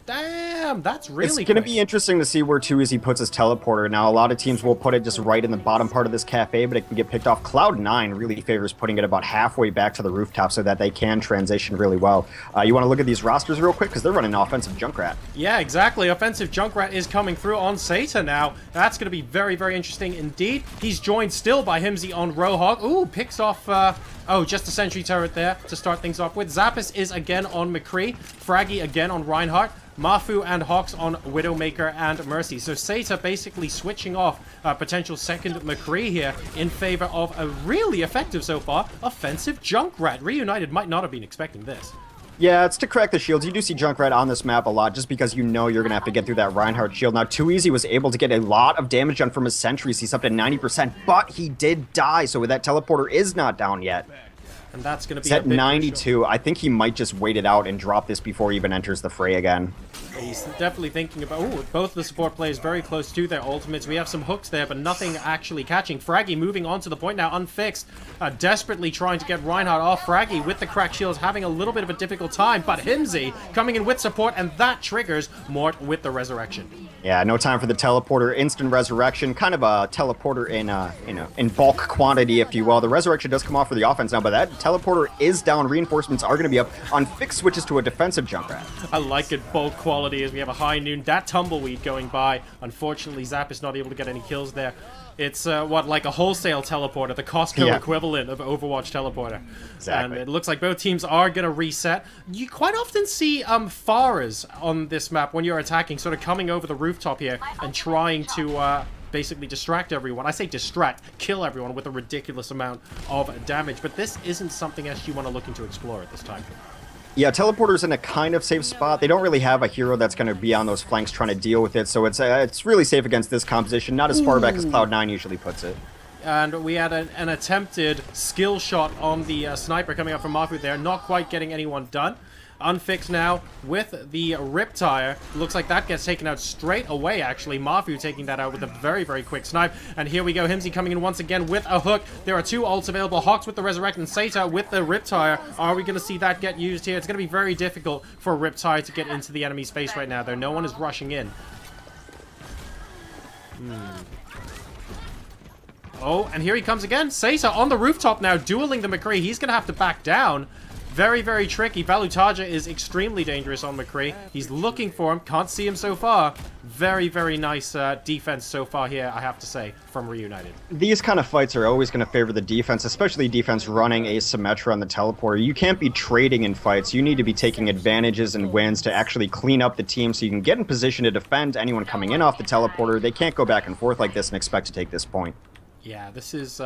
Damn, that's really It's going to quick. be interesting to see where Too Easy puts his teleporter. Now, a lot of teams will put it just right in the bottom part of this cafe, but it can get picked off. Cloud9 really favors putting it about halfway back to the rooftop so that they can transition really well. You want to look at these rosters real quick? Because they're running offensive Junkrat. Yeah, exactly. Offensive Junkrat is coming through on Sata now. That's going to be very, very interesting indeed. He's joined still by Himsy on Roadhog. Ooh, picks off... oh, just a sentry turret there to start things off with. Zappis is again on McCree. Fraggy again on Reinhardt. Mafu and Hawks on Widowmaker and Mercy. So Sata basically switching off potential second McCree here in favor of a really effective so far offensive Junkrat. Reunited might not have been expecting this. Yeah, it's to crack the shields. You do see Junkrat on this map a lot just because you know you're going to have to get through that Reinhardt shield. Now, Too Easy was able to get a lot of damage done from his sentries. He's up to 90%, but he did die, so that teleporter is not down yet. And that's going to be at 92. I think he might just wait it out and drop this before he even enters the fray again. He's definitely thinking about... Oh, both the support players very close to their ultimates. We have some hooks there, but nothing actually catching. Fraggy moving on to the point now, unfixed. Desperately trying to get Reinhardt off. Fraggy with the cracked shields having a little bit of a difficult time, but Himsy coming in with support, and that triggers Mort with the resurrection. Yeah, no time for the teleporter. Instant resurrection, kind of a teleporter in bulk quantity, if you will. The resurrection does come off for the offense now, but that teleporter is down. Reinforcements are going to be up on fixed switches to a defensive Junkrat. I like it, bulk quality, as we have a high noon. That tumbleweed going by. Unfortunately, Zap is not able to get any kills there. It's, what, like a wholesale teleporter, the Costco equivalent of Overwatch teleporter. Exactly. And it looks like both teams are going to reset. You quite often see Faras on this map when you're attacking, sort of coming over the rooftop here and trying to basically distract everyone. I say distract, kill everyone with a ridiculous amount of damage, but this isn't something SG-1 are looking to explore at this time. Yeah, teleporter's in a kind of safe spot. They don't really have a hero that's going to be on those flanks trying to deal with it, so it's really safe against this composition, not as far back as Cloud9 usually puts it. And we had an attempted skill shot on the sniper coming up from Mafu there, not quite getting anyone done. Unfixed now with the Riptire. Looks like that gets taken out straight away, actually. Mafu taking that out with a very, very quick snipe. And here we go. Himsy coming in once again with a hook. There are two ults available. Hawks with the Resurrect and Sata with the Riptire. Are we going to see that get used here? It's going to be very difficult for Riptire to get into the enemy space right now, though. No one is rushing in. Oh, and here he comes again. Sata on the rooftop now, dueling the McCree. He's going to have to back down. Very, very tricky. Valutaja is extremely dangerous on McCree. He's looking for him. Can't see him so far. Very, very nice defense so far here, I have to say, from Reunited. These kind of fights are always going to favor the defense, especially defense running a Symmetra on the teleporter. You can't be trading in fights. You need to be taking advantages and wins to actually clean up the team so you can get in position to defend anyone coming in off the teleporter. They can't go back and forth like this and expect to take this point. Yeah, this is...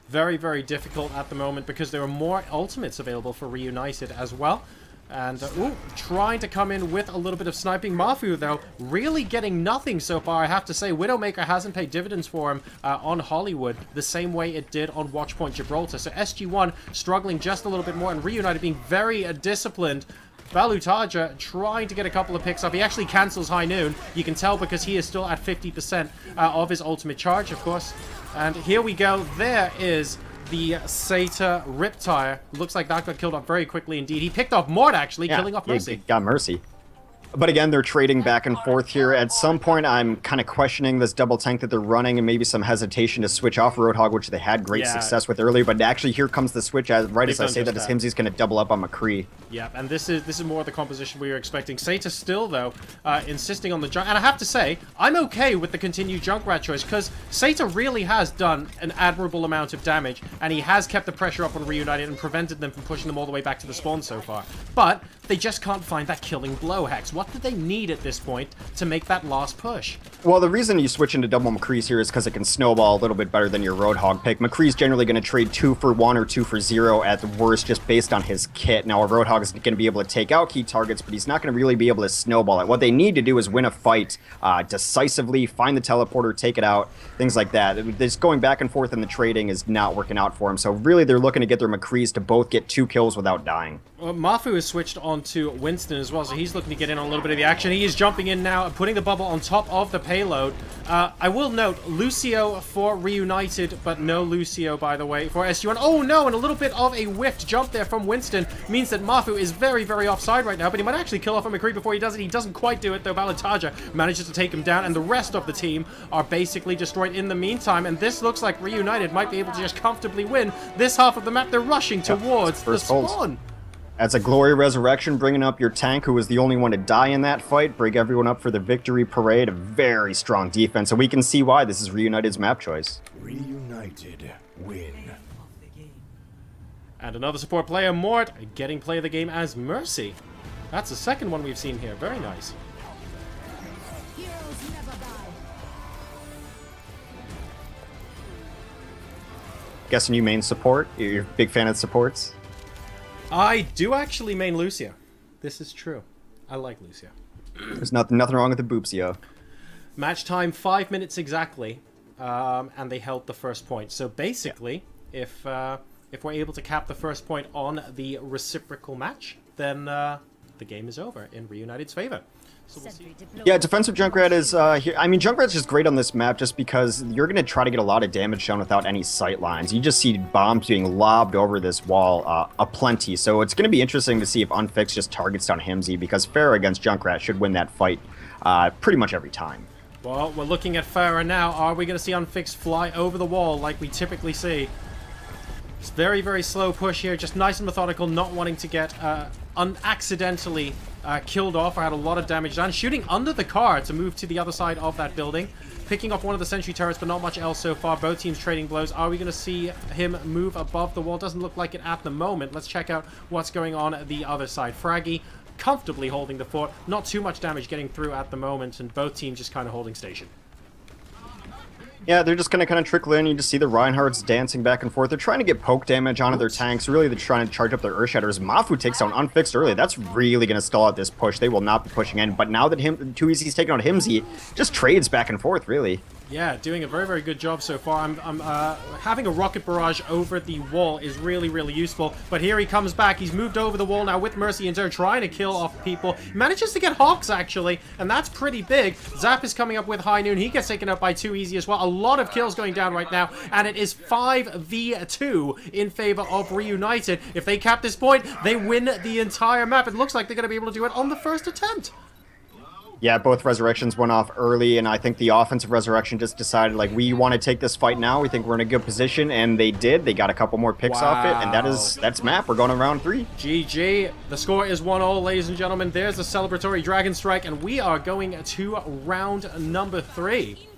very, very difficult at the moment because there are more ultimates available for Reunited as well. And, ooh, trying to come in with a little bit of sniping. Mafu, though, really getting nothing so far, I have to say. Widowmaker hasn't paid dividends for him on Hollywood the same way it did on Watchpoint Gibraltar. So SG-1 struggling just a little bit more, and Reunited being very disciplined. Valutaja trying to get a couple of picks up. He actually cancels High Noon. You can tell because he is still at 50% of his ultimate charge, of course. And here we go. There is the Sata Riptire. Looks like that got killed off very quickly indeed. He picked off Mort, actually, killing off Mercy. He got Mercy. But again, they're trading back and forth here. At some point, I'm kind of questioning this double tank that they're running and maybe some hesitation to switch off Roadhog, which they had great success with earlier. But actually, here comes the switch right as I say that as Himsy's going to double up on McCree. Yeah, and this is more of the composition we were expecting. Sata still, though, insisting on the junk. And I have to say, I'm okay with the continued Junkrat choice, because Sata really has done an admirable amount of damage, and he has kept the pressure up on Reunited and prevented them from pushing them all the way back to the spawn so far. But they just can't find that killing blow, Hex. What do they need at this point to make that last push? Well, the reason you switch into double McCree's here is because it can snowball a little bit better than your Roadhog pick. McCree's generally going to trade 2 for 1 or 2 for 0 at the worst, just based on his kit. Now, a Roadhog is going to be able to take out key targets, but he's not going to really be able to snowball it. What they need to do is win a fight decisively, find the teleporter, take it out, things like that. This going back and forth in the trading is not working out for him. So really, they're looking to get their McCree's to both get 2 kills without dying. Mafu has switched on to Winston as well, so he's looking to get in on a little bit of the action. He is jumping in now and putting the bubble on top of the payload. I will note, Lucio for Reunited, but no Lucio, by the way, for SG-1. Oh no, and a little bit of a whiffed jump there from Winston means that Mafu is very, very offside right now, but he might actually kill off a McCree before he does it. He doesn't quite do it, though. Balataja manages to take him down, and the rest of the team are basically destroyed in the meantime, and this looks like Reunited might be able to just comfortably win this half of the map. They're rushing towards the spawn. That's a Glory Resurrection, bringing up your tank, who was the only one to die in that fight. Bring everyone up for the victory parade. A very strong defense, so we can see why this is Reunited's map choice. Reunited win. And another support player, Mort, getting play of the game as Mercy. That's the second one we've seen here. Very nice. Heroes never die. Guessing you main support? You're a big fan of supports? I do actually main Lucio. This is true. I like Lucio. There's nothing wrong with the Boopsio. Match time 5 minutes exactly, and they held the first point. So basically, if we're able to cap the first point on the reciprocal match, then the game is over in Reunited's favor. So we'll see. Yeah, defensive Junkrat is here. I mean, Junkrat's just great on this map just because you're going to try to get a lot of damage done without any sight lines. You just see bombs being lobbed over this wall aplenty. So it's going to be interesting to see if Unfix just targets down Himsy, because Farah against Junkrat should win that fight pretty much every time. Well, we're looking at Farah now. Are we going to see Unfix fly over the wall like we typically see? It's very, very slow push here. Just nice and methodical, not wanting to get accidentally killed off or had a lot of damage done. Shooting under the car to move to the other side of that building. Picking off one of the sentry turrets, but not much else so far. Both teams trading blows. Are we going to see him move above the wall? Doesn't look like it at the moment. Let's check out what's going on at the other side. Fraggy comfortably holding the fort. Not too much damage getting through at the moment, and both teams just kind of holding station. Yeah, they're just going to kind of trickle in. You just see the Reinhardts dancing back and forth. They're trying to get poke damage onto their tanks. Really, they're trying to charge up their Earth Shatters. Mafu takes down Unfixed early. That's really going to stall out this push. They will not be pushing in. But now that Too Easy's taking on Himsy, just trades back and forth, really. Yeah, doing a very, very good job so far. Having a rocket barrage over the wall is really, really useful. But here he comes back. He's moved over the wall now with Mercy and Zer trying to kill off people. Manages to get Hawks, actually, and that's pretty big. Zap is coming up with High Noon. He gets taken out by Too Easy as well. A lot of kills going down right now, and it is 5v2 in favor of Reunited. If they cap this point, they win the entire map. It looks like they're going to be able to do it on the first attempt. Yeah, both Resurrections went off early, and I think the offensive Resurrection just decided, like, we want to take this fight now. We think we're in a good position, and they did. They got a couple more picks off it, and that's map. We're going to round 3. GG. The score is 1-0, ladies and gentlemen. There's a celebratory Dragon Strike, and we are going to round number 3.